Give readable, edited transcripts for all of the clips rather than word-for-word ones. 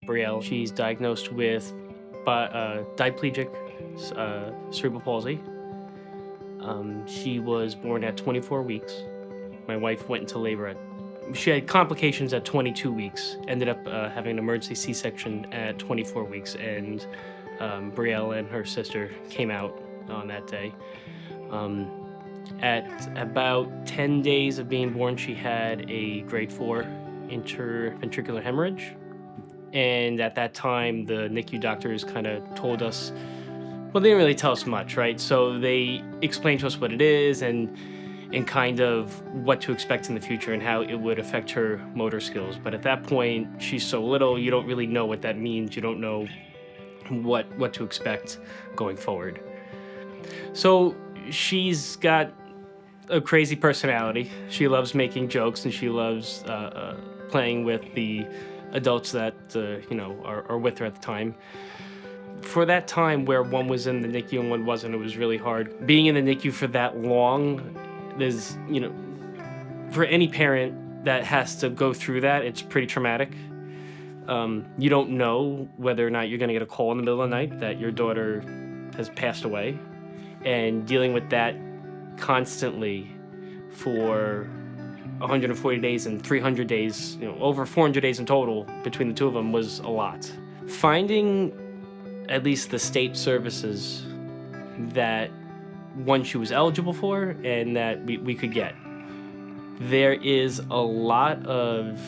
Brielle. She's diagnosed with diplegic cerebral palsy. She was born at 24 weeks. My wife went into labor she had complications at 22 weeks, ended up having an emergency C-section at 24 weeks, and Brielle and her sister came out on that day. At about 10 days of being born, she had a grade 4 interventricular hemorrhage. And at that time, the NICU doctors kind of told us, well, they didn't really tell us much, right? So they explained to us what it is and kind of what to expect in the future and how it would affect her motor skills. But at that point, she's so little, you don't really know what that means. You don't know what to expect going forward. So she's got a crazy personality. She loves making jokes and she loves playing with the adults that are with her at the time. For that time where one was in the NICU and one wasn't, it was really hard. Being in the NICU for that long, there's, for any parent that has to go through that, it's pretty traumatic. You don't know whether or not you're going to get a call in the middle of the night that your daughter has passed away, and dealing with that constantly for 140 days and 300 days, over 400 days in total between the two of them was a lot. Finding at least the state services that one, she was eligible for and that we could get. There is a lot of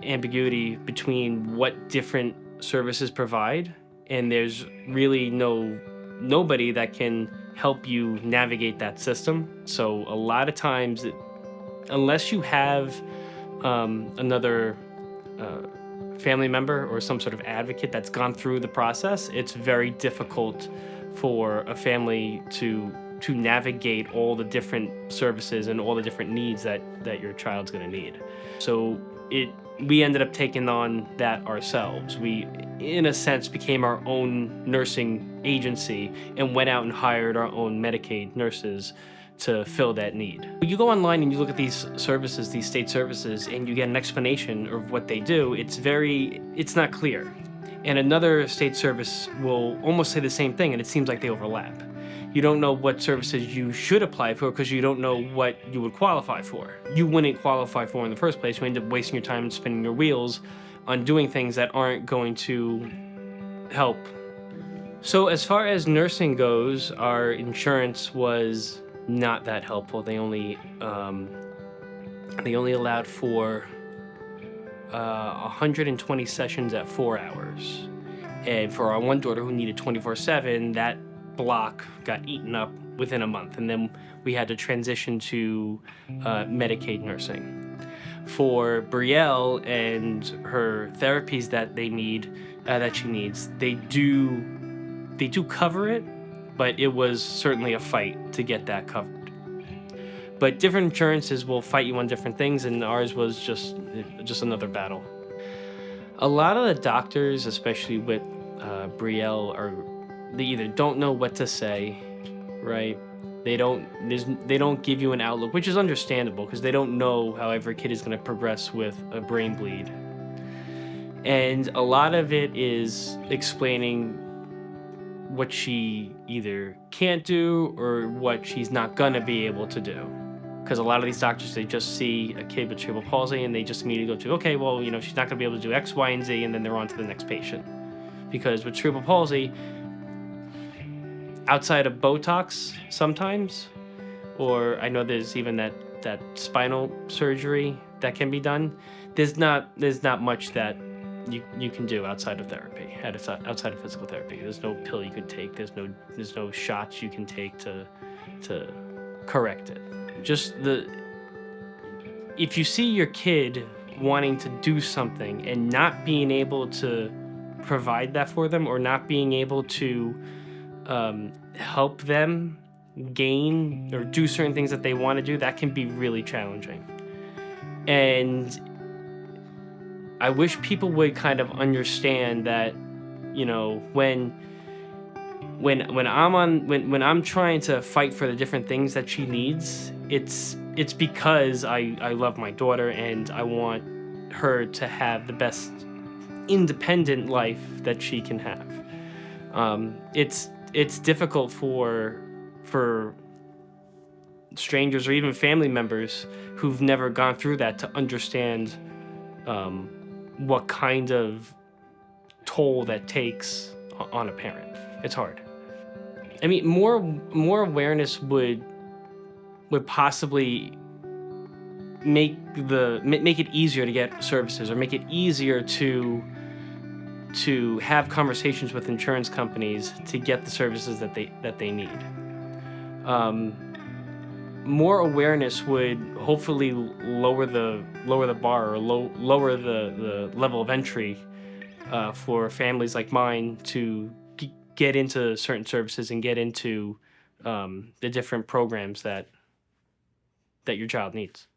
ambiguity between what different services provide, and there's really nobody that can help you navigate that system. So a lot of times, unless you have another family member or some sort of advocate that's gone through the process, it's very difficult for a family to navigate all the different services and all the different needs that your child's going to need. So we ended up taking on that ourselves. We, in a sense, became our own nursing agency and went out and hired our own Medicaid nurses to fill that need. You go online and you look at these services, these state services, and you get an explanation of what they do. It's not clear. And another state service will almost say the same thing, and it seems like they overlap. You don't know what services you should apply for because you don't know what you would qualify for. You wouldn't qualify for in the first place. You end up wasting your time and spinning your wheels on doing things that aren't going to help. So as far as nursing goes, our insurance was not that helpful. They only allowed for 120 sessions at 4 hours. And for our one daughter who needed 24/7, that block got eaten up within a month. And then we had to transition to Medicaid nursing. For Brielle and her therapies that she needs, they do cover it, but it was certainly a fight to get that covered. But different insurances will fight you on different things, and ours was just another battle. A lot of the doctors, especially with Brielle, they either don't know what to say, right? They don't give you an outlook, which is understandable because they don't know how every kid is going to progress with a brain bleed. And a lot of it is explaining what she either can't do or what she's not gonna be able to do. Because a lot of these doctors, they just see a kid with cerebral palsy and they just immediately go to, okay, well, she's not gonna be able to do X, Y, and Z, and then they're on to the next patient. Because with cerebral palsy, outside of Botox sometimes, or I know there's even that spinal surgery that can be done, there's not much that you can do outside of therapy, outside of physical therapy. There's no pill you can take. There's no shots you can take to correct it. If you see your kid wanting to do something and not being able to provide that for them, or not being able to help them gain or do certain things that they want to do, that can be really challenging. And I wish people would kind of understand that, when I'm trying to fight for the different things that she needs, it's because I love my daughter and I want her to have the best independent life that she can have. It's difficult for strangers or even family members who've never gone through that to understand what kind of toll that takes on a parent. It's hard. I mean, more awareness would possibly make it easier to get services, or make it easier to have conversations with insurance companies to get the services that they need. More awareness would hopefully lower the bar, or lower the level of entry for families like mine to get into certain services and get into the different programs that your child needs.